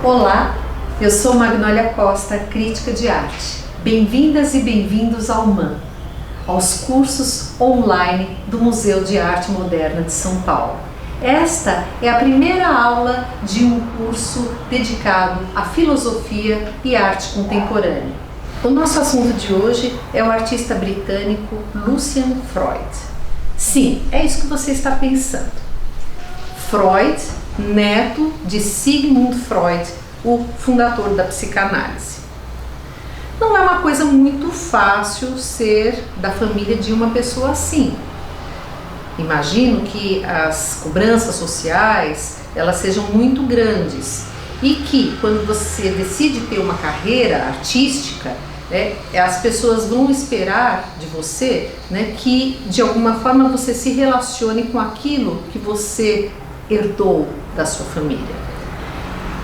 Olá, eu sou Magnólia Costa, crítica de arte. Bem-vindas e bem-vindos ao MAM, aos cursos online do Museu de Arte Moderna de São Paulo. Esta é a primeira aula de um curso dedicado à filosofia e arte contemporânea. O nosso assunto de hoje é o artista britânico Lucian Freud. Sim, é isso que você está pensando. Freud, neto de Sigmund Freud, o fundador da psicanálise. Não é uma coisa muito fácil ser da família de uma pessoa assim. Imagino que as cobranças sociais, elas sejam muito grandes e que quando você decide ter uma carreira artística, as pessoas vão esperar de você, que de alguma forma você se relacione com aquilo que você herdou da sua família.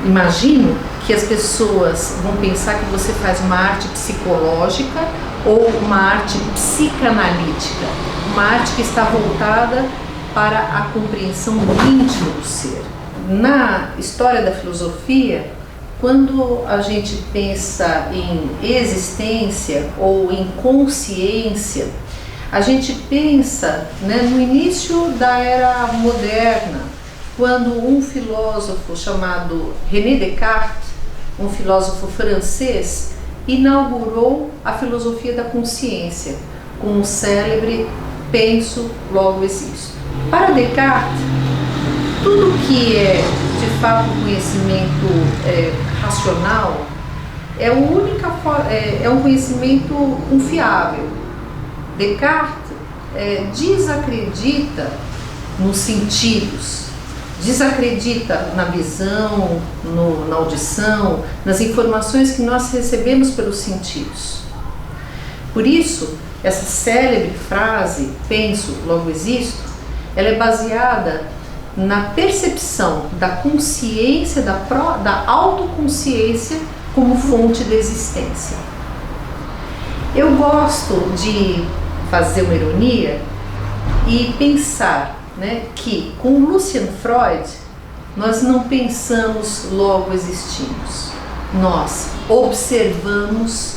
Imagino que as pessoas vão pensar que você faz uma arte psicológica ou uma arte psicanalítica, uma arte que está voltada para a compreensão do íntimo do ser. Na história da filosofia, quando a gente pensa em existência ou em consciência, a gente pensa no início da era moderna, quando um filósofo chamado René Descartes, um filósofo francês, inaugurou a filosofia da consciência, com o célebre penso, logo existo. Para Descartes, tudo que é de fato conhecimento racional é um conhecimento confiável. Descartes desacredita nos sentidos, desacredita na visão, na audição, nas informações que nós recebemos pelos sentidos. Por isso, essa célebre frase, penso, logo existo, ela é baseada na percepção da consciência, da autoconsciência como fonte da existência. Eu gosto de fazer uma ironia e pensar que com Lucian Freud nós não pensamos, logo existimos. Nós observamos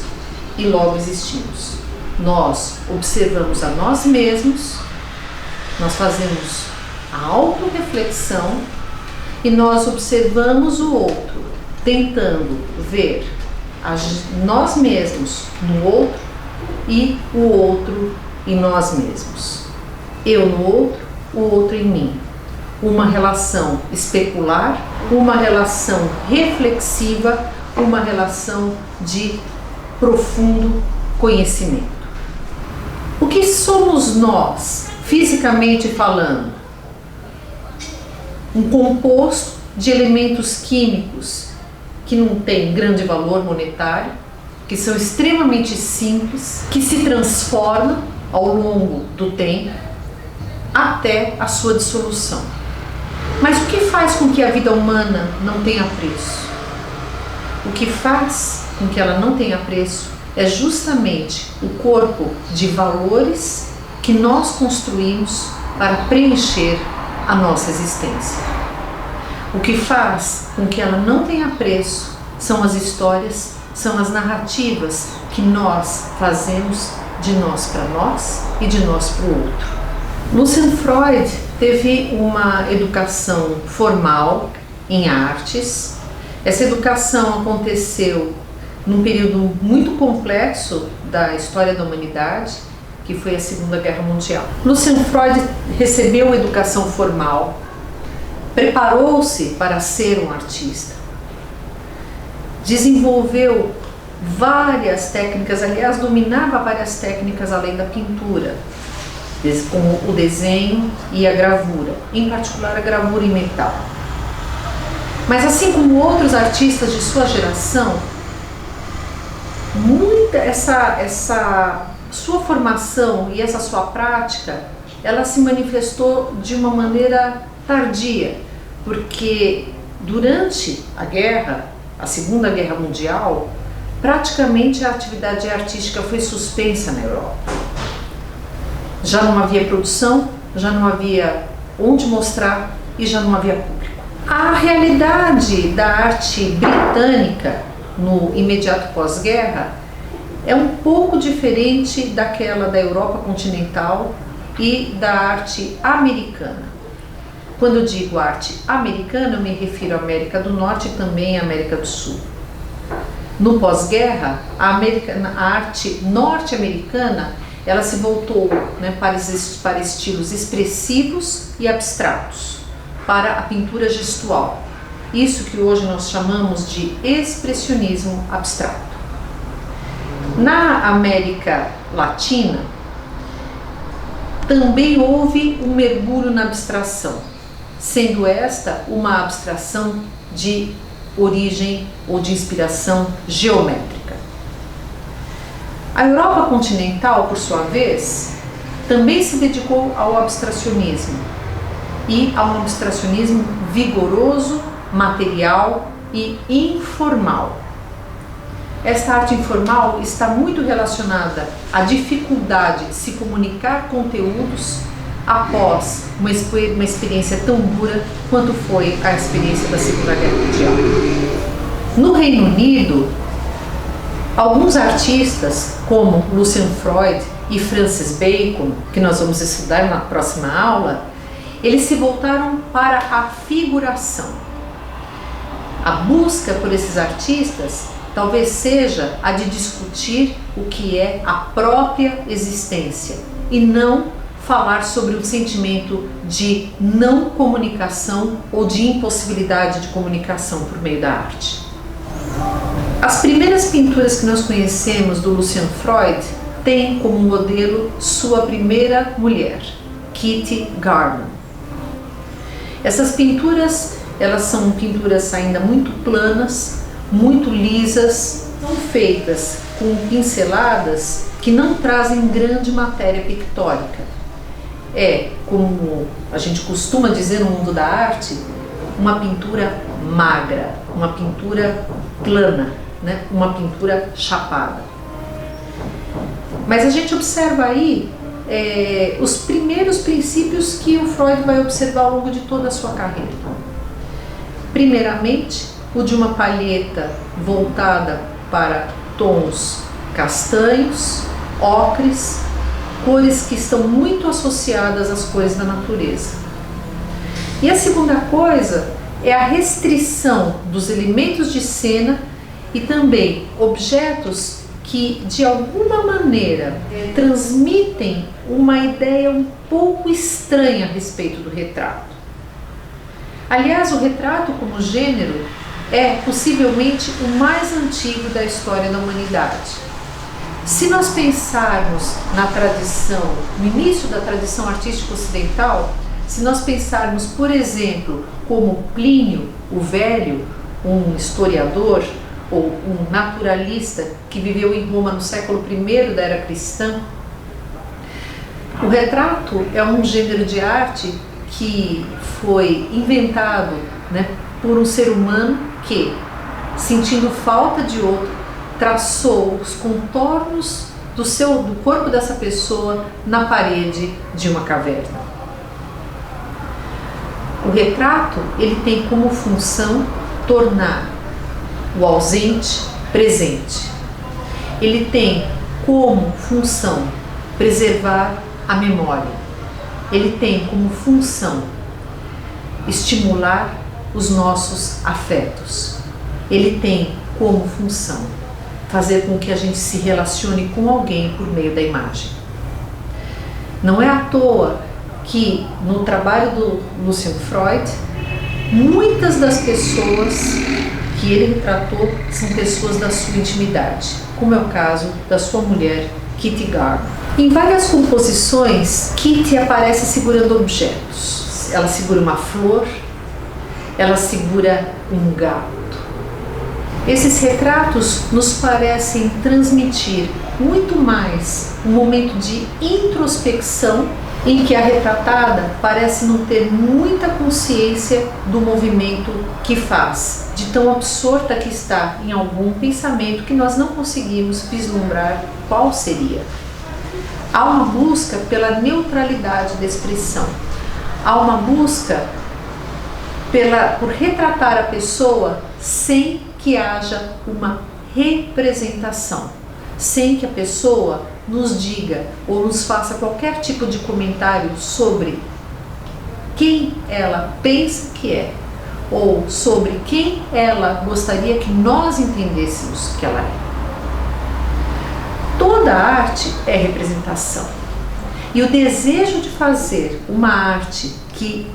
e logo existimos. Nós observamos a nós mesmos, nós fazemos a autorreflexão e nós observamos o outro, tentando ver nós mesmos no outro e o outro em nós mesmos. Eu no outro, o outro em mim. Uma relação especular, uma relação reflexiva, uma relação de profundo conhecimento. O que somos nós, fisicamente falando? Um composto de elementos químicos que não tem grande valor monetário, que são extremamente simples, que se transformam ao longo do tempo até a sua dissolução. Mas o que faz com que a vida humana não tenha preço? O que faz com que ela não tenha preço é justamente o corpo de valores que nós construímos para preencher a nossa existência. O que faz com que ela não tenha preço são as histórias, são as narrativas que nós fazemos de nós para nós e de nós para o outro. Lucian Freud teve uma educação formal em artes. Essa educação aconteceu num período muito complexo da história da humanidade, que foi a Segunda Guerra Mundial. Lucian Freud recebeu educação formal, preparou-se para ser um artista, desenvolveu várias técnicas, aliás, dominava várias técnicas além da pintura, como o desenho e a gravura, em particular a gravura em metal. Mas assim como outros artistas de sua geração, essa sua formação e essa sua prática, ela se manifestou de uma maneira tardia, porque durante a guerra, a Segunda Guerra Mundial, praticamente a atividade artística foi suspensa na Europa. Já não havia produção, já não havia onde mostrar e já não havia público. A realidade da arte britânica no imediato pós-guerra é um pouco diferente daquela da Europa continental e da arte americana. Quando eu digo arte americana, eu me refiro à América do Norte e também à América do Sul. No pós-guerra, a arte norte-americana ela se voltou, né, para estilos expressivos e abstratos, para a pintura gestual. Isso que hoje nós chamamos de expressionismo abstrato. Na América Latina, também houve um mergulho na abstração, sendo esta uma abstração de origem ou de inspiração geométrica. A Europa continental, por sua vez, também se dedicou ao abstracionismo e a um abstracionismo vigoroso, material e informal. Esta arte informal está muito relacionada à dificuldade de se comunicar conteúdos após uma experiência tão dura quanto foi a experiência da Segunda Guerra Mundial. No Reino Unido, alguns artistas, como Lucian Freud e Francis Bacon, que nós vamos estudar na próxima aula, eles se voltaram para a figuração. A busca por esses artistas talvez seja a de discutir o que é a própria existência e não falar sobre um sentimento de não comunicação ou de impossibilidade de comunicação por meio da arte. As primeiras pinturas que nós conhecemos do Lucian Freud têm como modelo sua primeira mulher, Kitty Garman. Essas pinturas, elas são pinturas ainda muito planas, muito lisas, são feitas com pinceladas que não trazem grande matéria pictórica. É, como a gente costuma dizer no mundo da arte, uma pintura magra, uma pintura plana, né? Uma pintura chapada. Mas a gente observa aí os primeiros princípios que o Freud vai observar ao longo de toda a sua carreira. Primeiramente, o de uma palheta voltada para tons castanhos, ocres, cores que estão muito associadas às cores da natureza. E a segunda coisa é a restrição dos elementos de cena e também objetos que de alguma maneira transmitem uma ideia um pouco estranha a respeito do retrato. Aliás, o retrato como gênero é possivelmente o mais antigo da história da humanidade. Se nós pensarmos na tradição, no início da tradição artística ocidental, se nós pensarmos, por exemplo, como Plínio o Velho, um historiador ou um naturalista que viveu em Roma no século I da era cristã, o retrato é um gênero de arte que foi inventado, né, por um ser humano que, sentindo falta de outro, traçou os contornos do corpo dessa pessoa na parede de uma caverna. O retrato, ele tem como função tornar o ausente presente. Ele tem como função preservar a memória. Ele tem como função estimular os nossos afetos. Ele tem como função fazer com que a gente se relacione com alguém por meio da imagem. Não é à toa que no trabalho do Lucian Freud, muitas das pessoas que ele retratou são pessoas da sua intimidade, como é o caso da sua mulher, Kitty Garman. Em várias composições, Kitty aparece segurando objetos. Ela segura uma flor, ela segura um gato. Esses retratos nos parecem transmitir muito mais um momento de introspecção em que a retratada parece não ter muita consciência do movimento que faz, de tão absorta que está em algum pensamento que nós não conseguimos vislumbrar qual seria. Há uma busca pela neutralidade da expressão, há uma busca por retratar a pessoa sem que haja uma representação, sem que a pessoa nos diga ou nos faça qualquer tipo de comentário sobre quem ela pensa que é, ou sobre quem ela gostaria que nós entendêssemos que ela é. Toda arte é representação. E o desejo de fazer uma arte que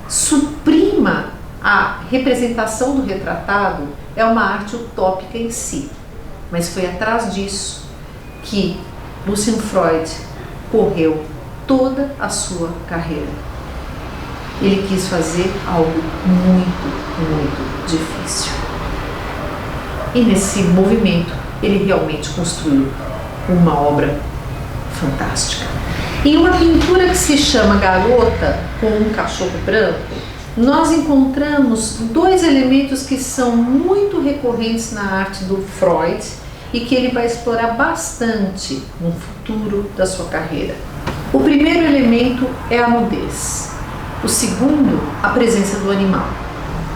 suprima a representação do retratado é uma arte utópica em si. Mas foi atrás disso que Lucian Freud correu toda a sua carreira. Ele quis fazer algo muito difícil. E nesse movimento, ele realmente construiu uma obra fantástica. Em uma pintura que se chama Garota com um Cachorro Branco, nós encontramos dois elementos que são muito recorrentes na arte do Freud e que ele vai explorar bastante no futuro da sua carreira. O primeiro elemento é a nudez. O segundo, a presença do animal.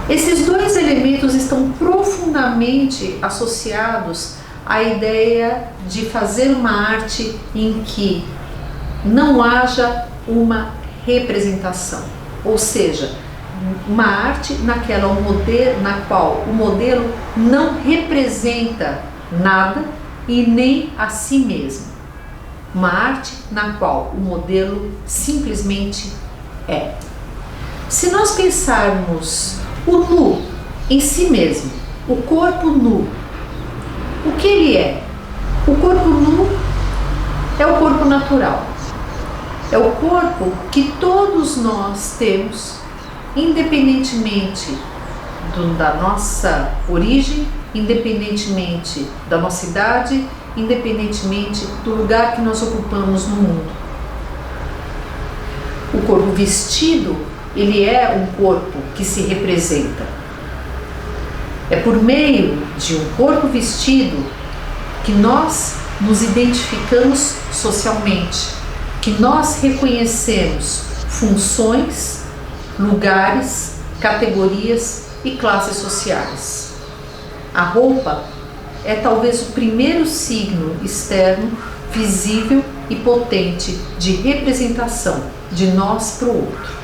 Esses dois elementos estão profundamente associados à ideia de fazer uma arte em que não haja uma representação, ou seja, uma arte na qual o modelo não representa nada e nem a si mesmo. Uma arte na qual o modelo simplesmente é. Se nós pensarmos o nu em si mesmo, o corpo nu, o que ele é? O corpo nu é o corpo natural. É o corpo que todos nós temos, independentemente da nossa origem, independentemente da nossa idade, independentemente do lugar que nós ocupamos no mundo. O corpo vestido, ele é um corpo que se representa. É por meio de um corpo vestido que nós nos identificamos socialmente, que nós reconhecemos funções, lugares, categorias e classes sociais. A roupa é talvez o primeiro signo externo, visível e potente de representação de nós para o outro.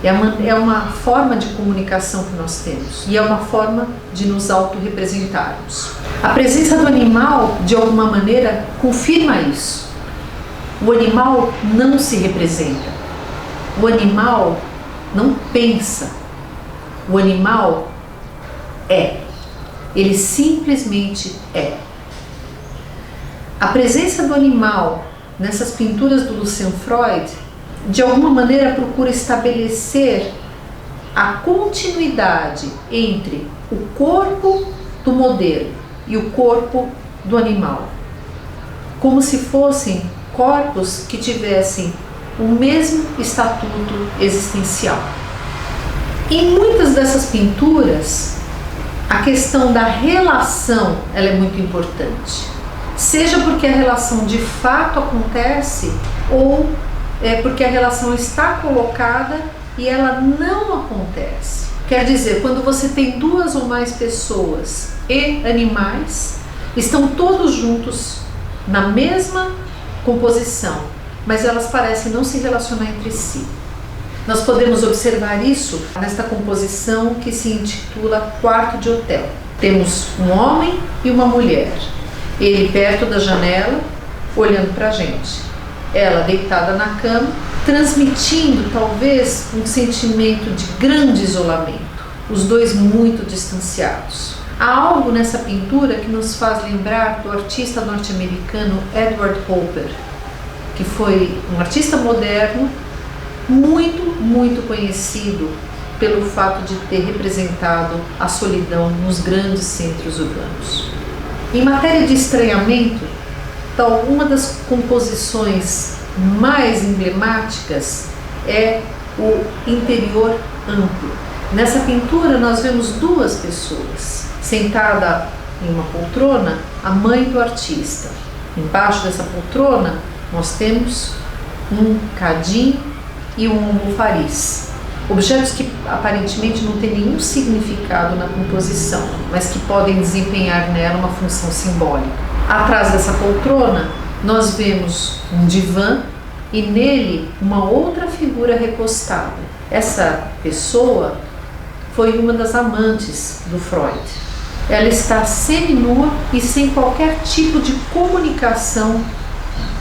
É uma forma de comunicação que nós temos e é uma forma de nos autorrepresentarmos. A presença do animal, de alguma maneira, confirma isso. O animal não se representa. O animal não pensa. O animal é. Ele simplesmente é. A presença do animal nessas pinturas do Lucian Freud, de alguma maneira procura estabelecer a continuidade entre o corpo do modelo e o corpo do animal, como se fossem corpos que tivessem o mesmo estatuto existencial. Em muitas dessas pinturas, a questão da relação ela é muito importante, seja porque a relação de fato acontece ou porque a relação está colocada e ela não acontece. Quer dizer, quando você tem duas ou mais pessoas e animais, estão todos juntos na mesma composição, mas elas parecem não se relacionar entre si. Nós podemos observar isso nesta composição que se intitula Quarto de Hotel. Temos um homem e uma mulher, ele perto da janela, olhando para a gente. Ela deitada na cama, transmitindo talvez um sentimento de grande isolamento, os dois muito distanciados. Há algo nessa pintura que nos faz lembrar do artista norte-americano Edward Hopper, que foi um artista moderno, muito conhecido pelo fato de ter representado a solidão nos grandes centros urbanos. Em matéria de estranhamento, uma das composições mais emblemáticas é o interior amplo. Nessa pintura nós vemos duas pessoas, sentada em uma poltrona, a mãe do artista. Embaixo dessa poltrona nós temos um cadinho e um almofariz, Objetos que aparentemente não têm nenhum significado na composição, mas que podem desempenhar nela uma função simbólica. Atrás dessa poltrona, nós vemos um divã e nele uma outra figura recostada. Essa pessoa foi uma das amantes do Freud. Ela está seminua e sem qualquer tipo de comunicação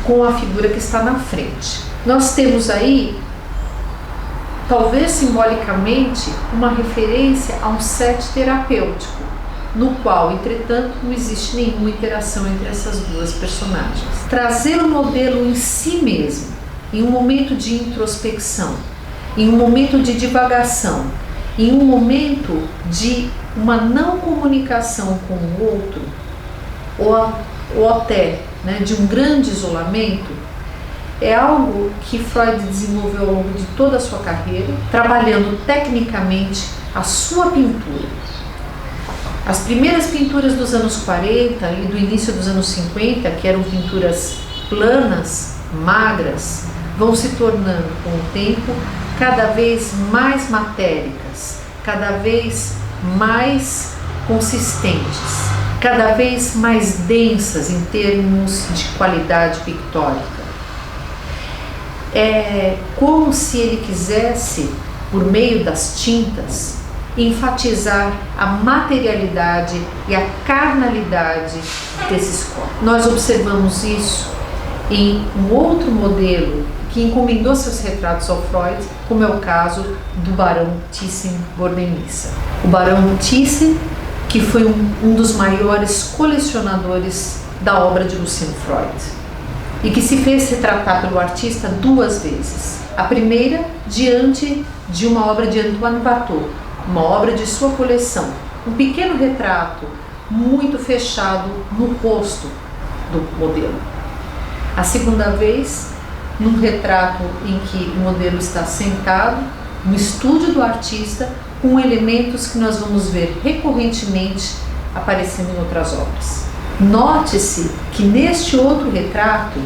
com a figura que está na frente. Nós temos aí, talvez simbolicamente, uma referência a um set terapêutico, no qual, entretanto, não existe nenhuma interação entre essas duas personagens. Trazer o modelo em si mesmo, em um momento de introspecção, em um momento de divagação, em um momento de uma não comunicação com o outro, ou até de um grande isolamento, é algo que Freud desenvolveu ao longo de toda a sua carreira, trabalhando tecnicamente a sua pintura. As primeiras pinturas dos anos 40 e do início dos anos 50, que eram pinturas planas, magras, vão se tornando com o tempo cada vez mais matéricas, cada vez mais consistentes, cada vez mais densas em termos de qualidade pictórica. É como se ele quisesse, por meio das tintas, enfatizar a materialidade e a carnalidade desses corpos. Nós observamos isso em um outro modelo que encomendou seus retratos ao Freud, como é o caso do Barão Thyssen-Bornemisza. O Barão Thyssen, que foi um dos maiores colecionadores da obra de Luciano Freud, e que se fez retratar pelo artista duas vezes. A primeira, diante de uma obra de Antoine Watteau, uma obra de sua coleção, um pequeno retrato muito fechado no rosto do modelo. A segunda vez, num retrato em que o modelo está sentado no estúdio do artista, com elementos que nós vamos ver recorrentemente aparecendo em outras obras. Note-se que neste outro retrato,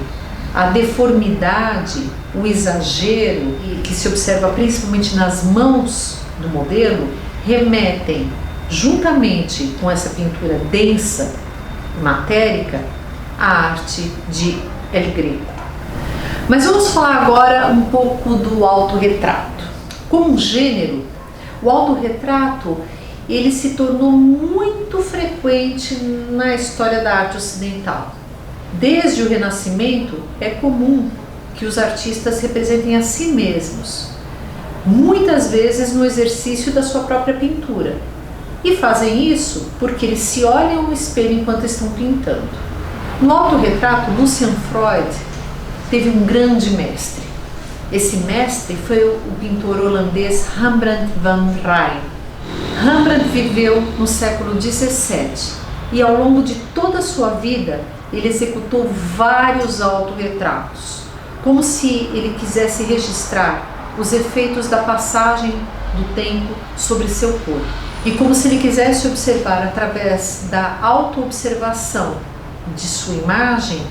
a deformidade, o exagero, que se observa principalmente nas mãos do modelo, remetem, juntamente com essa pintura densa, matérica, à arte de El Greco. Mas vamos falar agora um pouco do autorretrato. Como gênero, o autorretrato ele se tornou muito frequente na história da arte ocidental. Desde o Renascimento, é comum que os artistas representem a si mesmos, muitas vezes no exercício da sua própria pintura. E fazem isso porque eles se olham no espelho enquanto estão pintando. No autorretrato, Lucian Freud teve um grande mestre. Esse mestre foi o pintor holandês Rembrandt van Rijn. Rembrandt viveu no século XVII e ao longo de toda a sua vida ele executou vários autorretratos, como se ele quisesse registrar os efeitos da passagem do tempo sobre seu corpo e como se ele quisesse observar através da autoobservação de sua imagem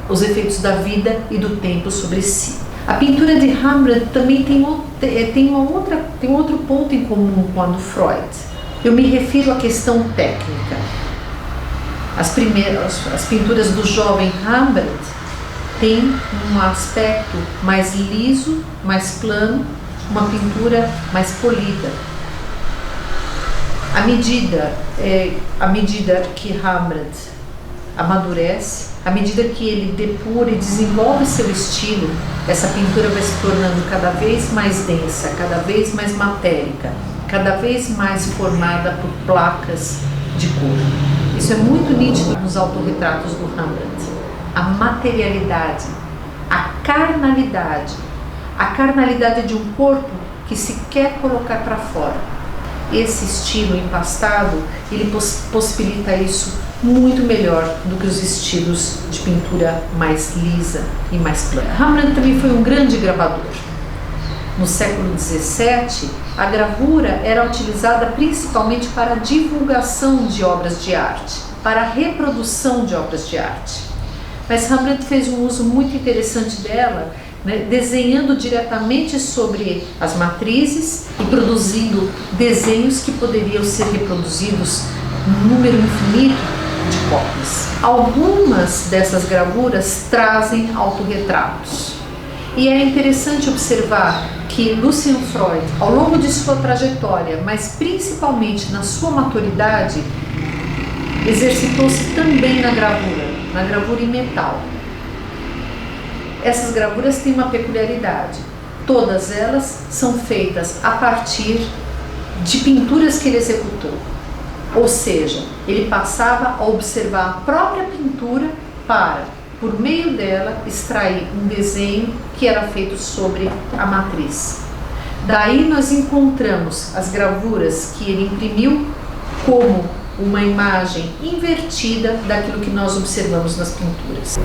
os efeitos da vida e do tempo sobre si. A pintura de Rembrandt também tem outro ponto em comum com a do Freud. Eu me refiro à questão técnica. As pinturas do jovem Rembrandt têm um aspecto mais liso, mais plano, uma pintura mais polida. À medida que Rembrandt amadurece, à medida que ele depura e desenvolve seu estilo, essa pintura vai se tornando cada vez mais densa, cada vez mais matérica, cada vez mais formada por placas de cor. Isso é muito nítido nos autorretratos do Rembrandt. A materialidade, a carnalidade de um corpo que se quer colocar para fora. Esse estilo empastado, ele possibilita isso muito melhor do que os estilos de pintura mais lisa e mais plana. Rembrandt também foi um grande gravador. No século XVII, a gravura era utilizada principalmente para a divulgação de obras de arte, para a reprodução de obras de arte. Mas Rembrandt fez um uso muito interessante dela, né, desenhando diretamente sobre as matrizes e produzindo desenhos que poderiam ser reproduzidos num número infinito de cópias. Algumas dessas gravuras trazem autorretratos. E é interessante observar que Lucian Freud, ao longo de sua trajetória, mas principalmente na sua maturidade, exercitou-se também na gravura em metal. Essas gravuras têm uma peculiaridade. Todas elas são feitas a partir de pinturas que ele executou. Ou seja, ele passava a observar a própria pintura para, por meio dela, extrair um desenho que era feito sobre a matriz. Daí nós encontramos as gravuras que ele imprimiu como uma imagem invertida daquilo que nós observamos nas pinturas.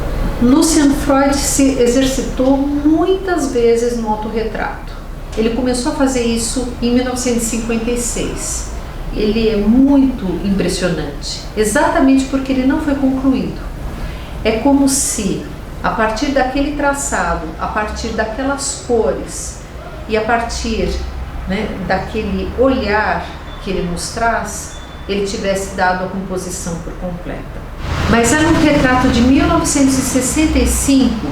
Lucian Freud se exercitou muitas vezes no autorretrato. Ele começou a fazer isso em 1956. Ele é muito impressionante, exatamente porque ele não foi concluído. É como se, a partir daquele traçado, a partir daquelas cores e a partir, né, daquele olhar que ele nos traz, ele tivesse dado a composição por completa. Mas é um retrato de 1965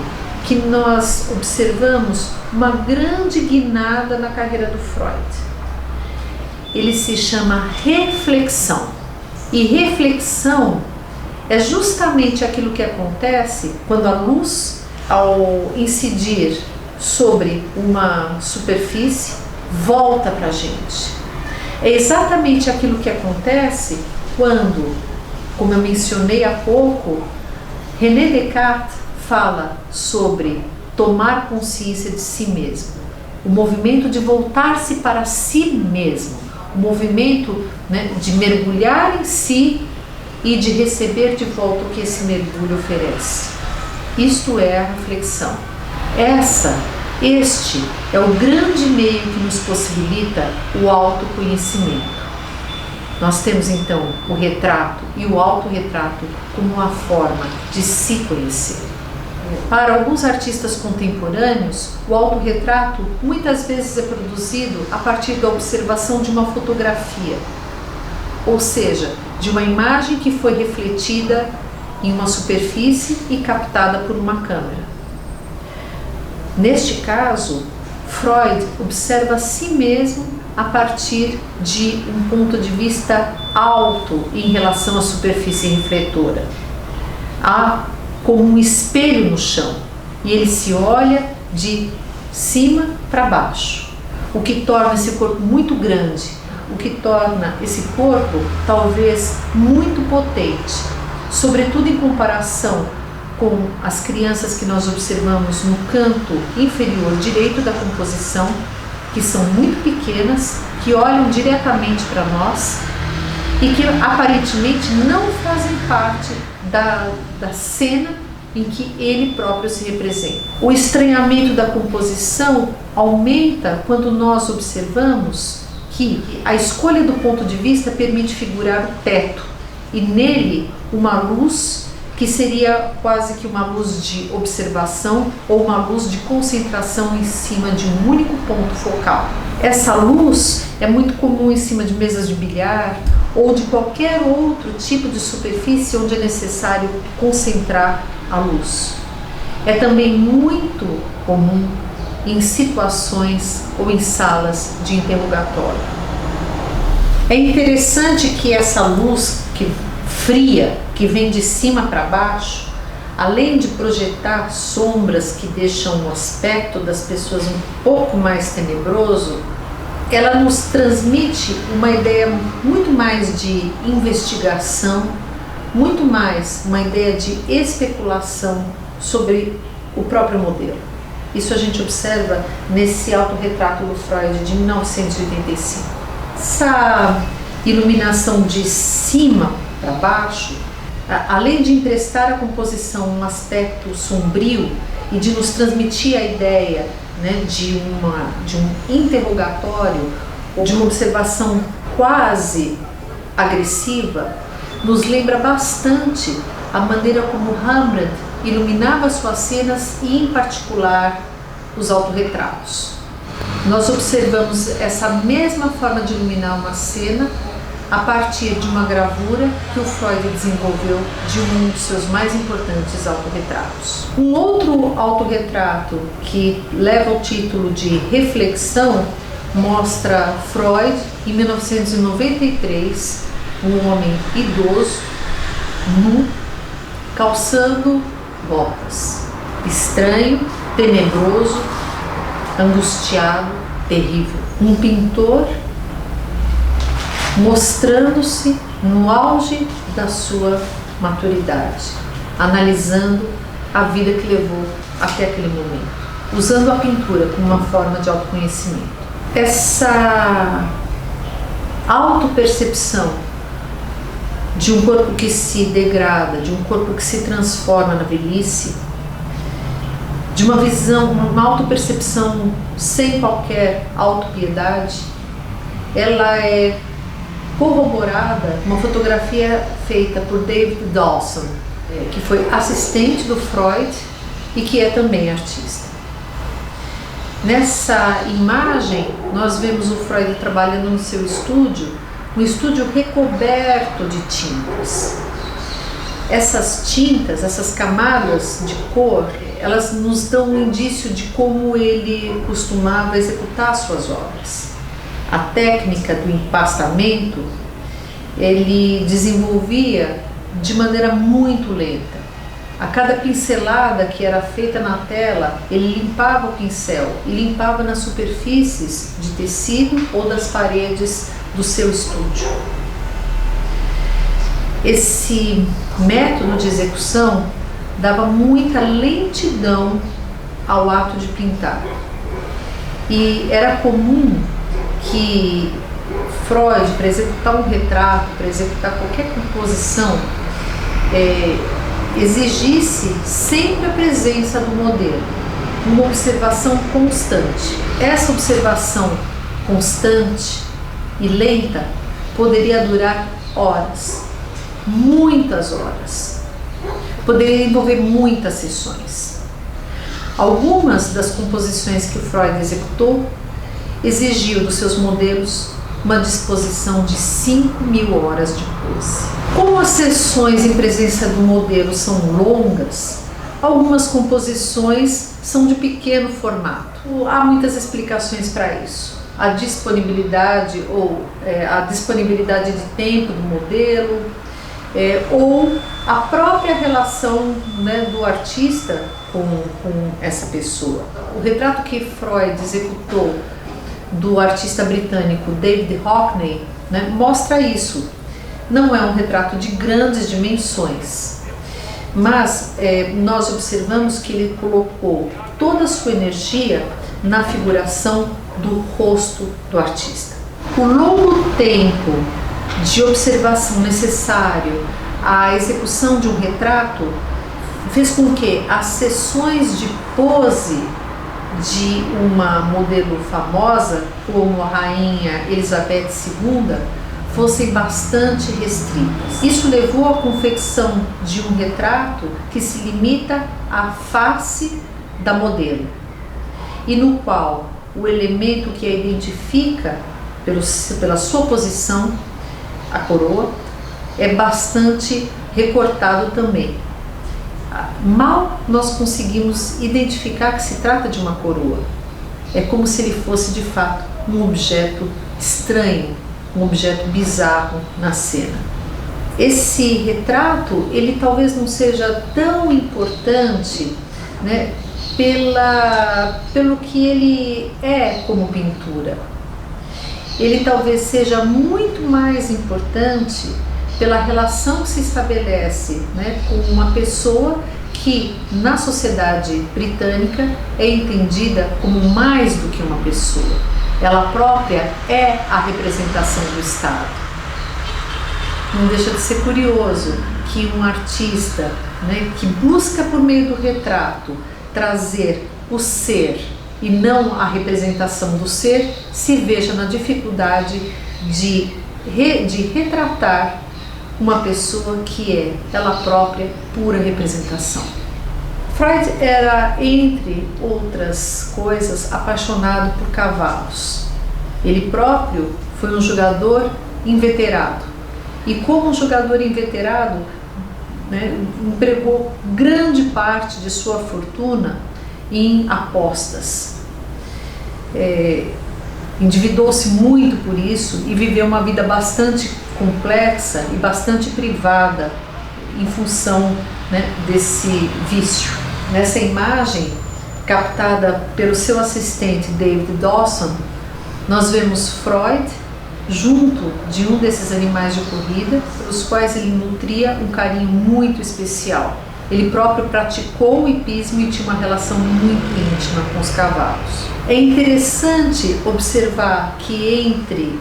que nós observamos uma grande guinada na carreira do Freud. Ele se chama reflexão. E reflexão é justamente aquilo que acontece quando a luz, ao incidir sobre uma superfície, volta para a gente. É exatamente aquilo que acontece quando, como eu mencionei há pouco, René Descartes fala sobre tomar consciência de si mesmo, o movimento de voltar-se para si mesmo, o movimento, né, de mergulhar em si e de receber de volta o que esse mergulho oferece. Isto é a reflexão. Este é o grande meio que nos possibilita o autoconhecimento. Nós temos então o retrato e o autorretrato como uma forma de se conhecer. Para alguns artistas contemporâneos, o autorretrato muitas vezes é produzido a partir da observação de uma fotografia, ou seja, de uma imagem que foi refletida em uma superfície e captada por uma câmera. Neste caso, Freud observa a si mesmo a partir de um ponto de vista alto em relação à superfície refletora. Há como um espelho no chão e ele se olha de cima para baixo, o que torna esse corpo muito grande, o que torna esse corpo talvez muito potente, sobretudo em comparação com as crianças que nós observamos no canto inferior direito da composição, que são muito pequenas, que olham diretamente para nós e que aparentemente não fazem parte da cena em que ele próprio se representa. O estranhamento da composição aumenta quando nós observamos que a escolha do ponto de vista permite figurar o teto e nele uma luz que seria quase que uma luz de observação ou uma luz de concentração em cima de um único ponto focal. Essa luz é muito comum em cima de mesas de bilhar ou de qualquer outro tipo de superfície onde é necessário concentrar a luz. É também muito comum em situações ou em salas de interrogatório. É interessante que essa luz fria, que vem de cima para baixo, além de projetar sombras que deixam o aspecto das pessoas um pouco mais tenebroso, ela nos transmite uma ideia muito mais de investigação, muito mais uma ideia de especulação sobre o próprio modelo. Isso a gente observa nesse autorretrato do Freud de 1985. Essa iluminação de cima para baixo, além de emprestar à composição um aspecto sombrio e de nos transmitir a ideia, né, de um interrogatório ou de uma observação quase agressiva, nos lembra bastante a maneira como Rembrandt iluminava suas cenas e, em particular, os autorretratos. Nós observamos essa mesma forma de iluminar uma cena a partir de uma gravura que o Freud desenvolveu de um dos seus mais importantes autorretratos. Um outro autorretrato que leva o título de Reflexão mostra Freud, em 1993, um homem idoso, nu, calçando botas. Estranho, tenebroso, angustiado, terrível. Um pintor mostrando-se no auge da sua maturidade, analisando a vida que levou até aquele momento, usando a pintura como uma forma de autoconhecimento. Essa autopercepção de um corpo que se degrada, de um corpo que se transforma na velhice, de uma visão, uma autopercepção sem qualquer autopiedade, ela é corroborada uma fotografia feita por David Dawson, que foi assistente do Freud e que é também artista. Nessa imagem, nós vemos o Freud trabalhando no seu estúdio, um estúdio recoberto de tintas. Essas tintas, essas camadas de cor, elas nos dão um indício de como ele costumava executar suas obras. A técnica do empastamento ele desenvolvia de maneira muito lenta. A cada pincelada que era feita na tela, ele limpava o pincel e limpava nas superfícies de tecido ou das paredes do seu estúdio. Esse método de execução dava muita lentidão ao ato de pintar. E era comum que Freud, para executar um retrato, para executar qualquer composição, exigisse sempre a presença do modelo, uma observação constante. Essa observação constante e lenta poderia durar horas, muitas horas, poderia envolver muitas sessões. Algumas das composições que o Freud executou exigiu dos seus modelos uma disposição de 5.000 horas de pose. Como as sessões em presença do modelo são longas, algumas composições são de pequeno formato. Há muitas explicações para isso. A disponibilidade a disponibilidade de tempo do modelo, ou a própria relação, né, do artista com essa pessoa. O retrato que Freud executou do artista britânico David Hockney, né, mostra isso. Não é um retrato de grandes dimensões, mas nós observamos que ele colocou toda a sua energia na figuração do rosto do artista. O longo tempo de observação necessário à execução de um retrato fez com que as sessões de pose de uma modelo famosa, como a rainha Elizabeth II, fossem bastante restritas. Isso levou à confecção de um retrato que se limita à face da modelo e no qual o elemento que a identifica pela sua posição, a coroa, é bastante recortado também. Mal nós conseguimos identificar que se trata de uma coroa. É como se ele fosse de fato um objeto estranho, um objeto bizarro na cena. Esse retrato, ele talvez não seja tão importante, né, pelo que ele é como pintura. Ele talvez seja muito mais importante pela relação que se estabelece, né, com uma pessoa que na sociedade britânica é entendida como mais do que uma pessoa. Ela própria é a representação do Estado. Não deixa de ser curioso que um artista, né, que busca por meio do retrato trazer o ser e não a representação do ser, se veja na dificuldade de retratar uma pessoa que é ela própria pura representação. Freud era, entre outras coisas, apaixonado por cavalos. Ele próprio foi um jogador inveterado. E como um jogador inveterado, empregou grande parte de sua fortuna em apostas. Endividou-se muito por isso e viveu uma vida bastante complexa e bastante privada em função desse vício. Nessa imagem, captada pelo seu assistente David Dawson, nós vemos Freud junto de um desses animais de corrida, pelos quais ele nutria um carinho muito especial. Ele próprio praticou o hipismo e tinha uma relação muito íntima com os cavalos. É interessante observar que entre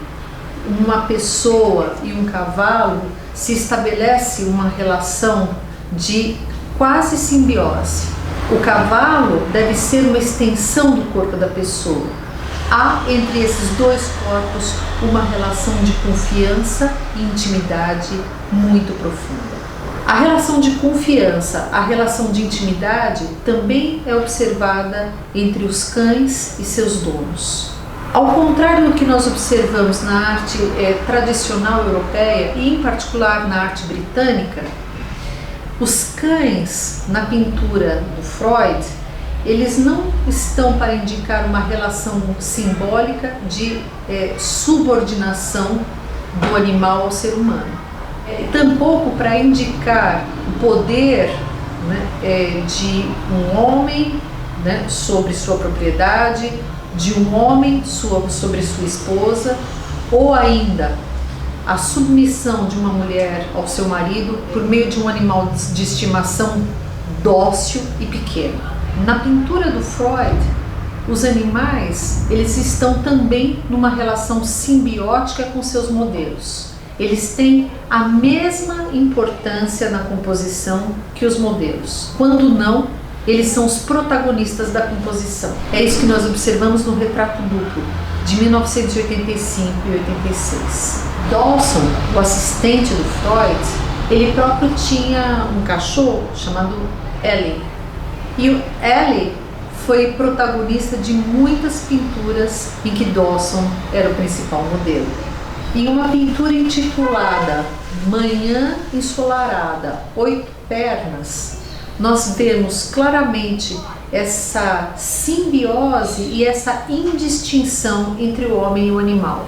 uma pessoa e um cavalo se estabelece uma relação de quase simbiose. O cavalo deve ser uma extensão do corpo da pessoa. Há entre esses dois corpos uma relação de confiança e intimidade muito profunda. A relação de confiança, a relação de intimidade também é observada entre os cães e seus donos. Ao contrário do que nós observamos na arte tradicional europeia e em particular na arte britânica, os cães na pintura do Freud, eles não estão para indicar uma relação simbólica de subordinação do animal ao ser humano. Tampouco para indicar o poder de um homem sobre sua propriedade, de um homem sobre sua esposa, ou ainda a submissão de uma mulher ao seu marido por meio de um animal de estimação dócil e pequeno. Na pintura do Freud, os animais eles estão também numa relação simbiótica com seus modelos. Eles têm a mesma importância na composição que os modelos. Quando não, eles são os protagonistas da composição. É isso que nós observamos no Retrato Duplo, de 1985 e 86. Dawson, o assistente do Freud, ele próprio tinha um cachorro chamado Ellie. E o Ellie foi protagonista de muitas pinturas em que Dawson era o principal modelo. Em uma pintura intitulada Manhã Ensolarada, 8 Pernas, nós vemos claramente essa simbiose e essa indistinção entre o homem e o animal.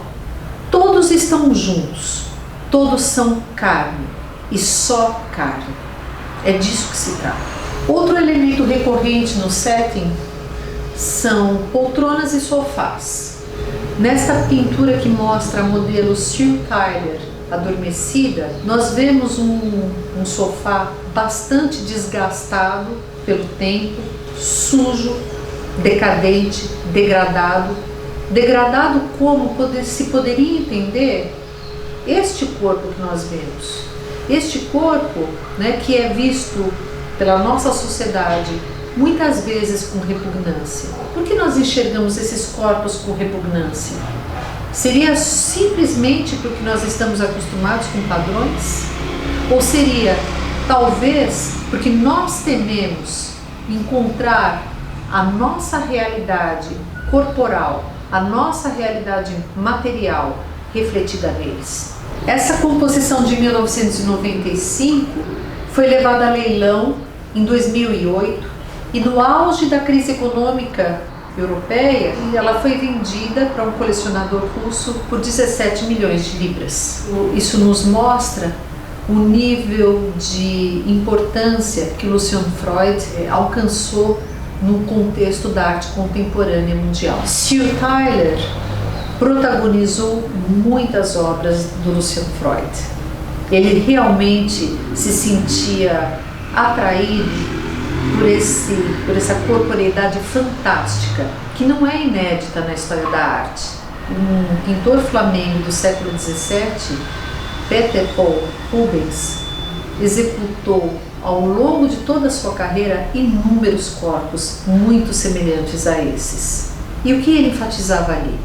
Todos estão juntos, todos são carne e só carne. É disso que se trata. Outro elemento recorrente no setting são poltronas e sofás. Nesta pintura que mostra a modelo Sue Tyler adormecida, nós vemos um sofá bastante desgastado pelo tempo, sujo, decadente, degradado. Degradado como se poderia entender este corpo que nós vemos. Este corpo, que é visto pela nossa sociedade muitas vezes com repugnância. Por que nós enxergamos esses corpos com repugnância? Seria simplesmente porque nós estamos acostumados com padrões? Ou seria, talvez, porque nós tememos encontrar a nossa realidade corporal, a nossa realidade material refletida neles? Essa composição de 1995 foi levada a leilão em 2008 e no auge da crise econômica europeia, ela foi vendida para um colecionador russo por 17 milhões de libras. Isso nos mostra o nível de importância que Lucian Freud alcançou no contexto da arte contemporânea mundial. Sue Tyler protagonizou muitas obras do Lucian Freud. Ele realmente se sentia atraído por essa corporeidade fantástica, que não é inédita na história da arte. Um pintor flamengo do século XVII, Peter Paul Rubens, executou ao longo de toda a sua carreira inúmeros corpos muito semelhantes a esses. E o que ele enfatizava ali?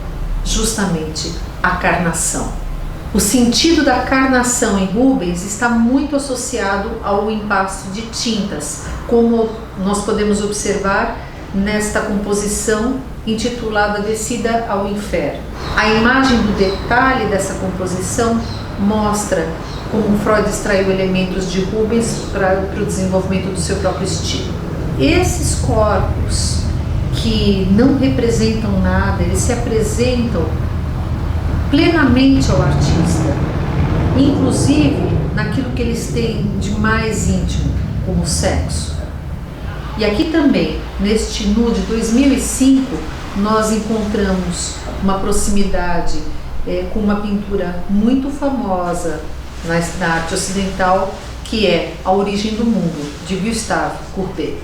Justamente a carnação. O sentido da carnação em Rubens está muito associado ao impasto de tintas, como nós podemos observar nesta composição intitulada Descida ao Inferno. A imagem do detalhe dessa composição mostra como Freud extraiu elementos de Rubens para o desenvolvimento do seu próprio estilo. Esses corpos que não representam nada, eles se apresentam plenamente ao artista, inclusive naquilo que eles têm de mais íntimo, como o sexo. E aqui também, neste nu de 2005, nós encontramos uma proximidade com uma pintura muito famosa na arte ocidental, que é A Origem do Mundo, de Gustave Courbet.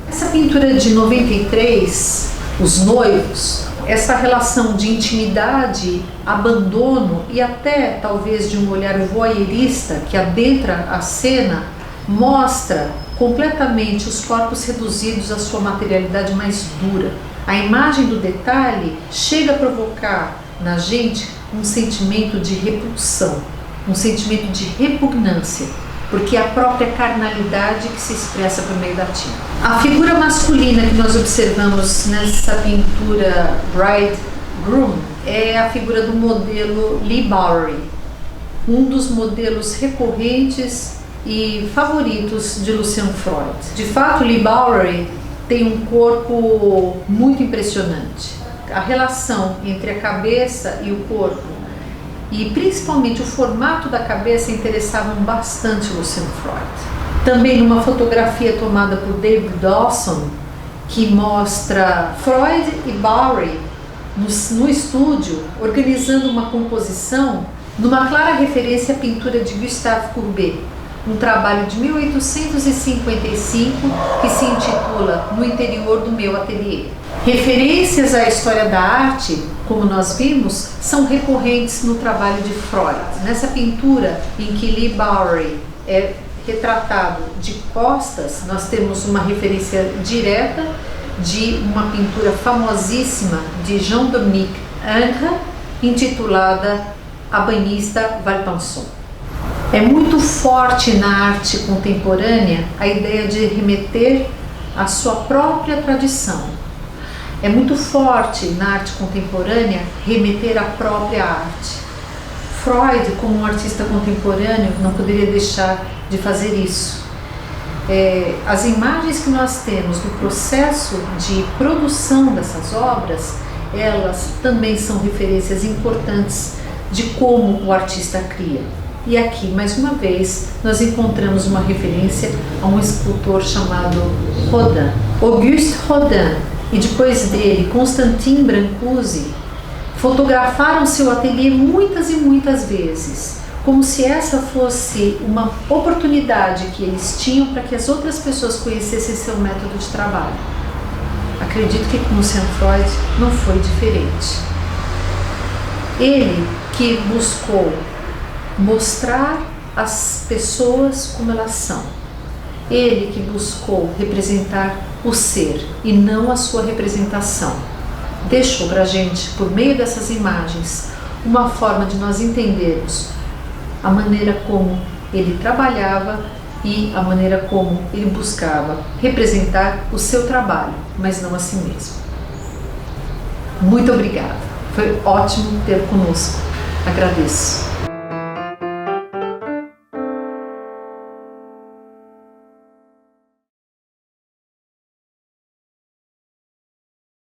Essa pintura de 93, Os Noivos, essa relação de intimidade, abandono e até talvez de um olhar voyeurista que adentra a cena, mostra completamente os corpos reduzidos à sua materialidade mais dura. A imagem do detalhe chega a provocar na gente um sentimento de repulsão, um sentimento de repugnância, porque é a própria carnalidade que se expressa por meio da tinta. A figura masculina que nós observamos nessa pintura Bridegroom é a figura do modelo Leigh Bowery, um dos modelos recorrentes e favoritos de Lucian Freud. De fato, Leigh Bowery tem um corpo muito impressionante. A relação entre a cabeça e o corpo, e principalmente o formato da cabeça, interessavam bastante Lucian Freud. Também numa fotografia tomada por David Dawson, que mostra Freud e Bowery no estúdio, organizando uma composição numa clara referência à pintura de Gustave Courbet, um trabalho de 1855 que se intitula No Interior do Meu Ateliê. Referências à história da arte, como nós vimos, são recorrentes no trabalho de Freud. Nessa pintura em que Leigh Bowery é retratado de costas, nós temos uma referência direta de uma pintura famosíssima de Jean-Dominique Ingres, intitulada A Banhista Valpinson. É muito forte na arte contemporânea a ideia de remeter à sua própria tradição. É muito forte na arte contemporânea remeter à própria arte. Freud, como um artista contemporâneo, não poderia deixar de fazer isso. As imagens que nós temos no processo de produção dessas obras, elas também são referências importantes de como o artista cria. E aqui, mais uma vez, nós encontramos uma referência a um escultor chamado Rodin. Auguste Rodin e depois dele Constantin Brancusi fotografaram seu ateliê muitas e muitas vezes, como se essa fosse uma oportunidade que eles tinham para que as outras pessoas conhecessem seu método de trabalho. Acredito que com Lucian Freud não foi diferente. Ele que buscou mostrar as pessoas como elas são. Ele que buscou representar o ser e não a sua representação. Deixou para a gente, por meio dessas imagens, uma forma de nós entendermos a maneira como ele trabalhava e a maneira como ele buscava representar o seu trabalho, mas não a si mesmo. Muito obrigada. Foi ótimo ter conosco. Agradeço.